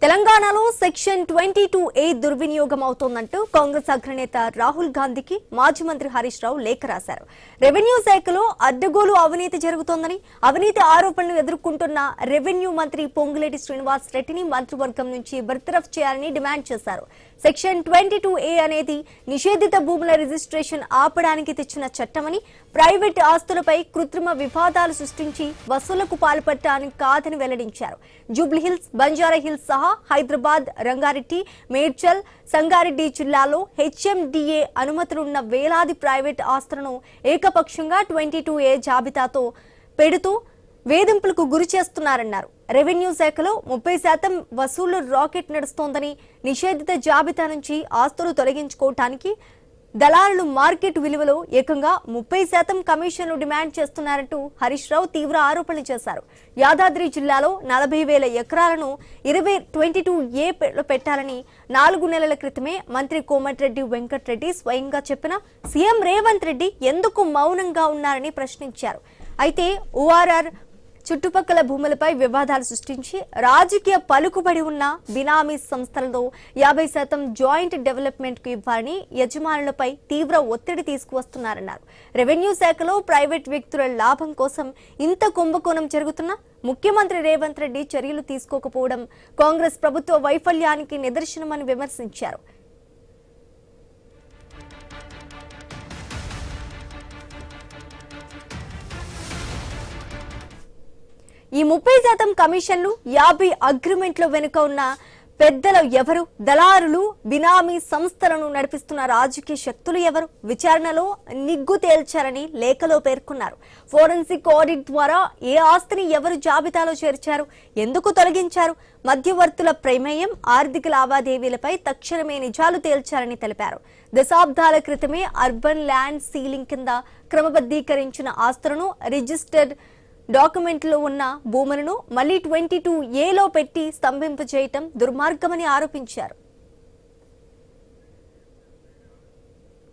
తెలంగాణలో section 22A దుర్వినియోగం అవుతోందంటూ కాంగ్రెస్ అగ్రనేత రాహుల్ గాంధీకి మాజీ మంత్రి హరీష్ రావు లేఖ రాశారు. రెవెన్యూ శాఖలో అడ్డగోలు అవినీతి జరుగుతోందని, అవినీతి ఆరోపణలు ఎదుర్కొంటున్న రెవెన్యూ మంత్రి పొంగులేటి శ్రీనివాస్ రెడ్డిని మంత్రివర్గం నుంచి బర్తరఫ్ చేయాలని డిమాండ్ చేశారు. సెక్షన్ 22A అనేది నిషేధిత భూముల రిజిస్ట్రేషన్ ఆపడానికి తెచ్చిన చట్టమని, ప్రైవేట్ ఆస్తులపై కృత్రిమ వివాదాలు సృష్టించి వసూలకు పాల్పడటానికి కాదని వెల్లడించారు. జూబ్లీహిల్స్, బంజారాహిల్స్ సహా హైదరాబాద్, రంగారెడ్డి, మేడ్చల్, సంగారెడ్డి జిల్లాలో HMDA అనుమతులున్న వేలాది ప్రైవేట్ ఆస్తులను ఏకపక్షంగా 22A జాబితాతో పెడుతూ వేధింపులకు గురి చేస్తున్నారన్నారు. రెవెన్యూ శాఖలో 30% వసూళ్లు రాకెట్ నడుస్తోందని, నిషేధిత జాబితా నుంచి ఆస్తులు తొలగించుకోవటానికి దళారులు మార్కెట్ విలువలో ఏకంగా 30% కమిషన్లు డిమాండ్ చేస్తున్నారంటూ హరీష్ రావు తీవ్ర ఆరోపణలు చేశారు. యాదాద్రి జిల్లాలో 40,000 ఎకరాలను 22A పెట్టాలని 4 నెలల క్రితమే మంత్రి కోమటిరెడ్డి వెంకటరెడ్డి స్వయంగా చెప్పిన సీఎం రేవంత్ రెడ్డి ఎందుకు మౌనంగా ఉన్నారని ప్రశ్నించారు. అయితే ORR చుట్టుపక్కల భూములపై వివాదాలు సృష్టించి రాజకీయ పలుకుబడి ఉన్న బినామీ సంస్థలతో 50% జాయింట్ డెవలప్మెంట్ కు ఇవ్వాలని యజమానులపై తీవ్ర ఒత్తిడి తీసుకువస్తున్నారన్నారు. రెవెన్యూ శాఖలో ప్రైవేట్ వ్యక్తుల లాభం కోసం ఇంత కుంభకోణం జరుగుతున్నా ముఖ్యమంత్రి రేవంత్ రెడ్డి చర్యలు తీసుకోకపోవడం కాంగ్రెస్ ప్రభుత్వ వైఫల్యానికి నిదర్శనమని విమర్శించారు. ఈ 30% కమిషన్లు 50 అగ్రిమెంట్ల వెనుక ఉన్న పెద్దలు ఎవరు? దళారులు, బినామీ సంస్థలను నడిపిస్తున్న రాజకీయ శక్తులు ఎవరు? విచారణలో నిగ్గు తేల్చారని లేఖలో పేర్కొన్నారు. ఫోరెన్సిక్ ఆడిట్ ద్వారా ఏ ఆస్తిని ఎవరు జాబితాలో చేర్చారు, ఎందుకు తొలగించారు, మధ్యవర్తుల ప్రమేయం, ఆర్థిక లావాదేవీలపై తక్షణమే నిజాలు తేల్చారని తెలిపారు. దశాబ్దాల క్రితమే అర్బన్ ల్యాండ్ సీలింగ్ కింద క్రమబద్ధీకరించిన ఆస్తులను, రిజిస్టర్డ్ డాక్యుమెంట్లో ఉన్న భూములను మళ్లీ 22A లో పెట్టి స్తంభింపజేయటం దుర్మార్గమని ఆరోపించారు.